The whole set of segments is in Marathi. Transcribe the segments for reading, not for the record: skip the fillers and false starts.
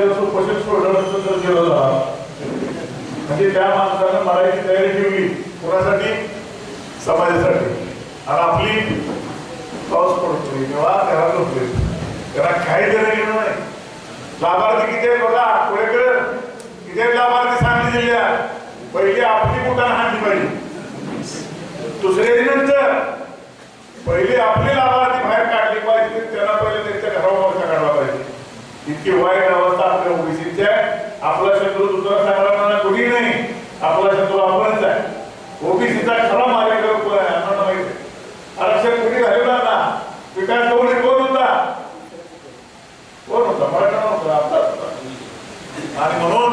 दिवस उपोषण सोडलं नसतं तर गेलं झाला. म्हणजे त्या माणसानं मराठी तयारी ठेवली कोणासाठी? समाजासाठी. आणि आपली पाऊस पडतोय तेव्हा त्याला झोपले, त्याला काही देणं घेणं नाही. लाभार्थी किती आहेत बघा, पुढेकर किती आहेत लाभार्थी सांगली जिल्ह्यात. पहिली आपली कुठाने हाणली पाहिजे, दुसऱ्या नंतर पहिले आपले लाभार्थी बाहेर काढले पाहिजे, त्यांना पहिले त्यांच्या घरावर मोर्चा काढला पाहिजे. इतकी वाईट अवस्था आपल्या ओबीसीची आहे. आपला शत्रू दुसरा संग्रामाला कोणी नाही, आपला शत्रू आपणच आहे. ओबीसीचा खरा मार्गदर्शक कोण आहे आम्हाला माहिती आहे. आरक्षण कोणी घालवला ना, विकास गवळी कोण होता? कोण होता? मराठा होता, आपला. आणि म्हणून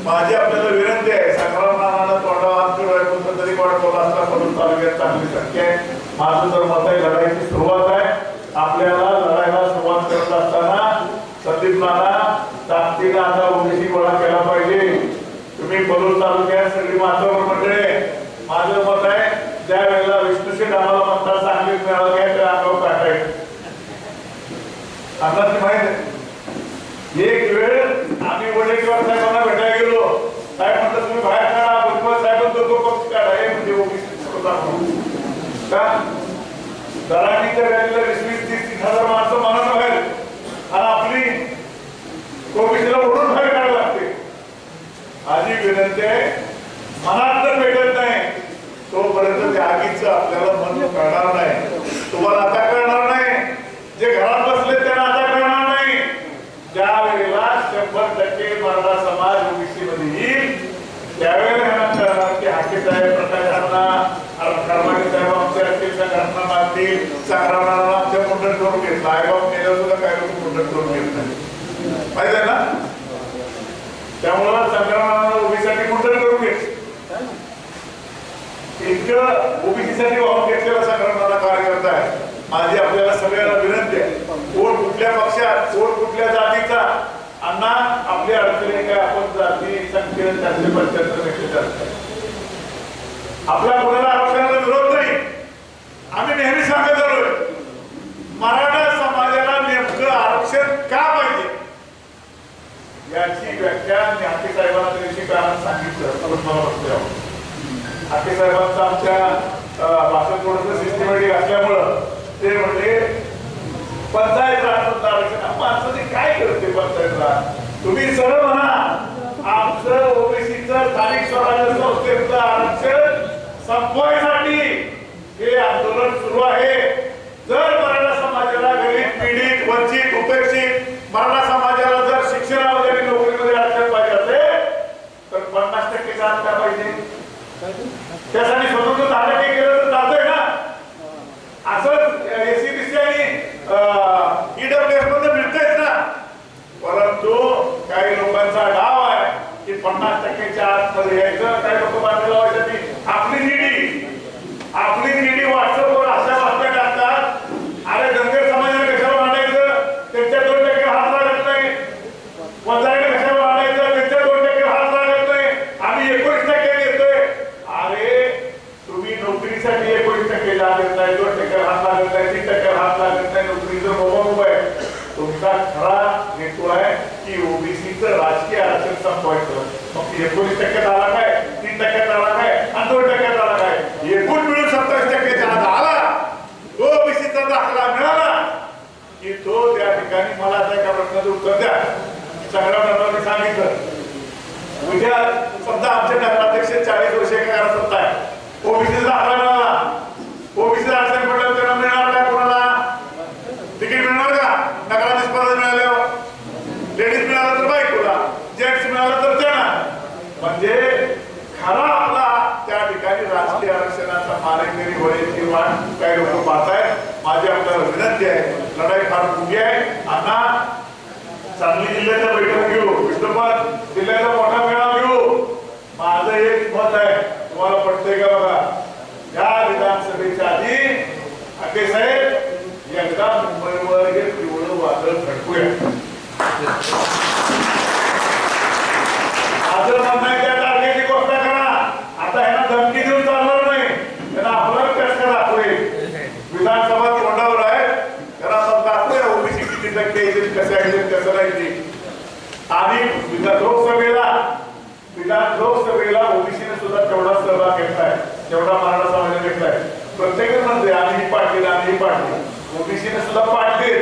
माझी आपल्याला विनंती आहे, संग्रामाला तोंडावर तरी बोला असला म्हणून तालुक्यात चांगली संख्या आहे. माझं तर मत आहे लढाईची सुरुवात आहे. आपल्याला लढाईला सुरुवात करत असताना संदीप नाना ताकदीनं आता ओबीसी गोळा केला पाहिजे. तुम्ही बलूर तालुक्यात सगळी मातबर मंडळी, माझं मत आहे ज्या वेळेला विष्णुशेठ आम्हाला म्हणतात सांगलीत मिळालं घ्या त्या अंगावर टाकायचं. आम्हाला माहित आहे. एक वेळ आम्ही वडेकर साहेबांना भेटायला गेलो, साहेब म्हणतात तुम्ही बाहेर काढा, भुजबळ साहेब तो पक्ष काढा, हे म्हणजे ओबीसी का दराणीच्या रॅलीला 20-30 माणसं मानत बाहेर, आणि आपली ओबीसीला ओढून बाहेर काढायला लागते. आधी विनंती आहे, मनात तर भेटत नाही तोपर्यंत त्या आगीचं आपल्याला मन कळणार नाही. तुम्हाला आता कळणार नाही, जे घरात बसले त्यांना आता कळणार नाही. ज्या वेळेला 100% मराठा समाज ओबीसी मध्ये येईल त्यावेळेला ह्यांना कळणार की हाके साहेब, प्रकाश अण्णा, कर्माणी साहेब आमच्या घटना मारतील, संग्रामाला आमच्या मुंडन करून घेतला. आईबाप मेल्यावर सुद्धा काही लोक मुंडन करून घेत नाही, माहिती आहे ना. त्यामुळं संग्रामाला ओबीसीसाठी मुंडन करून घेत, इतकं ओबीसीसाठी वाहून घेतलेला संग्रामाला कार्यकर्ता आहे. माझी आपल्याला सगळ्यांना विनंती आहे, कोण कुठल्या पक्षात, कोण कुठल्या जातीचा, अण्णा आपली अडचणी काय, आपण जाती संख्येने 475 जास्त आहे. आपल्या कोणाला आरक्षणाला विरोध नाही. आम्ही नेहमी सांगत आलोय मराठा समाजाला नेमकं आरक्षण का पाहिजे याची व्याख्या हाके साहेबांना त्याची कारण सांगितलं. हाके साहेबांचं आमच्या भाषण थोडंसं सिस्टमॅटिक असल्यामुळं ते म्हणजे पंचायत राज आरक्षण माणसाने काय करते पंचायत राज. तुम्ही सरळ म्हणा आमचं ओबीसीचं स्थानिक स्वराज्य संस्थेचं आरक्षण संपवायसाठी हे आंदोलन सुरू आहे. जर मराठा समाजाला गरीब, पीडित, वंचित, उपेक्षित मराठा समाजाला जर शिक्षणामध्ये आणि नोकरीमध्ये आरक्षण पाहिजे असेल तर 50% आरक्षण पाहिजे. त्यासाठी स्वतंत्र 10% केलं तर चालतंय ना. असंच एससीबीसी आणि ईडब्ल्यूएस मध्ये मिळतंय ना. परंतु काही लोकांचा डाव आहे की 50%च्या आतमध्ये यायचं. काही लोक बातमी लावायसाठी आपली निडी व्हॉट्सअपवर अशा बातम्या टाकतात. अरे धनगर समाजाने कशावर मांडायचं, त्यांच्या 2% हात लागत नाही. वंजारीने कशावर मांडायचं, त्यांच्या 2% हात लागत नाही. आम्ही 19% देतोय. अरे तुम्ही नोकरीसाठी 19% लाभ देत नाही, 2% हात लागत नाही, 3% हात लागत नाही. नोकरीचं मोबाईल आहे. तुमचा खरा हेतू आहे की ओबीसीचं राजकीय आरक्षण संपवायचं. मग 19% आला काय, 3% आला काय आणि 2% आला काय, एकूण मिळून 27% आला. ओबीसीचा दाखला मिळाला की तो त्या ठिकाणी मला आता एका प्रश्नाचं उत्तर द्या. संग्रामरावांनी सांगितलं उद्या समजा आमच्या नगराध्यक्ष 40 वर्ष एका घरात सत्ता आहे, ओबीसीचा दाखला मिळाला, ओबीसीचा आरक्षण पडल्यावर त्यांना मिळणार काय, कोणाला तिकीट मिळणार का? नगराध्यक्ष पद मिळाल्यावर लेडीज मिळाला तर बायकोला, जेंट्स मिळाला तर त्यांना. म्हणजे खरा आपला त्या ठिकाणी राजकीय आरक्षणाचा मारेकरी होण्याची वाट काही लोक पाहत आहेत. माझी आपल्याला विनंती आहे, लढाई फार मोठी आहे. अण्णा सांगली जिल्ह्याचा बैठक घेऊ, विष्णुपत जिल्ह्याचा मोठा मेळावा घेऊ. माझं एक मत आहे, तुम्हाला पटतंय का बघा. या विधानसभेच्या आधी हाके साहेब एकदा मुंबईवर हे पिवळं वादळ फडकूया. माझं म्हणणं आहे त्या तारखेची घोषणा करा. आता ह्यांना धमकी देऊन चालणार नाही, त्यांना आपला कष्ट दाखवे. विधानसभा तोंडावर आहे, त्यांना दाखवूया ओबीसी किती टक्के येतील, कसं आहे कसं नाही. सुद्धा पाडते,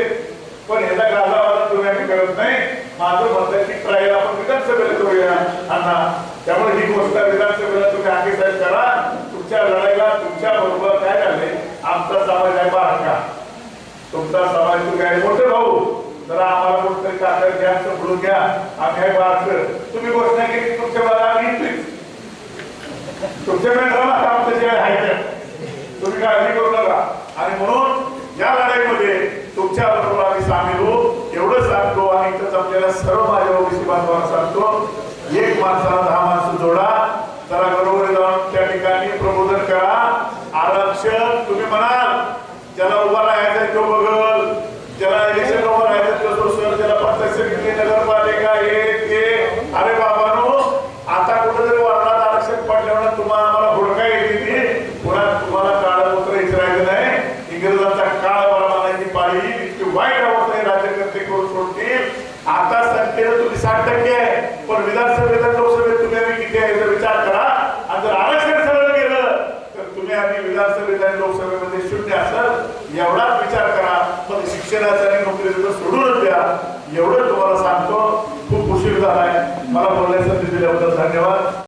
पण ह्याचा गाजावाजा तुम्ही आम्ही करत नाही. माझं मत आहे की ट्रायल आपण विधानसभेला करूया अण्णा. त्यामुळे ही गोष्ट विधानसभेला तुम्ही अंगीकार करा. तुमच्या लढाईला तुमच्या बरोबर काय झाले, आमचा समाज आहे बारका, तुमचा समाज तुम्ही आहे मोठे भाऊ, जरा आम्हाला कोणतरी काका घ्या, समजून घ्या, आम्ही आहे बारक. तुम्ही घोषणा केली तुमच्या मला आम्ही तुमच्या मेंढराला काम तसे आहे, तुम्ही काळजी करू नका. आणि म्हणून या लढाईमध्ये तुमच्या बरोबर आम्ही सामील होऊ एवढं सांगतो. आणि इथं जमलेल्या सर्व माझ्या ओबीसी बांधवांना सांगतो, एक माणसाला 10 माणसं जोडा, जरा घरोघरी जाऊन त्या ठिकाणी प्रबोधन करा. आरक्षण तुम्ही म्हणाल ज्याला उभा राहायचं तो बघल, ज्याला इलेक्शन उभं राहायचं तो सोशल, ज्याला प्रत्यक्ष नगरपालिका हे अरे बाबानो, आता कुठेतरी वारणात आरक्षण पडल्यावर तुम्हाला आम्हाला हुडका येते, पुन्हा तुम्हाला काळपत्र विचारायचं नाही. इंग्रजांचा काळ बरा मानायची पाळी इतकी वाईट अवस्था राज्यकर्ते करून सोडतील. आता संख्येनं तुम्ही 60% आहे, पण विधानसभेत लोकसभेत तुम्ही आम्ही किती आहे याचा विचार करा. आणि जर आरक्षण सरळ गेलं तर तुम्ही आम्ही विधानसभेत आणि लोकसभेमध्ये शून्य असेल एवढाच विचार करा. पण शिक्षणाचं आणि नोकरीचं सोडूनच द्या, एवढं तुम्हाला सांगतो. खूप उशीर झालाय, मला बोलायचं दिल्याबद्दल धन्यवाद.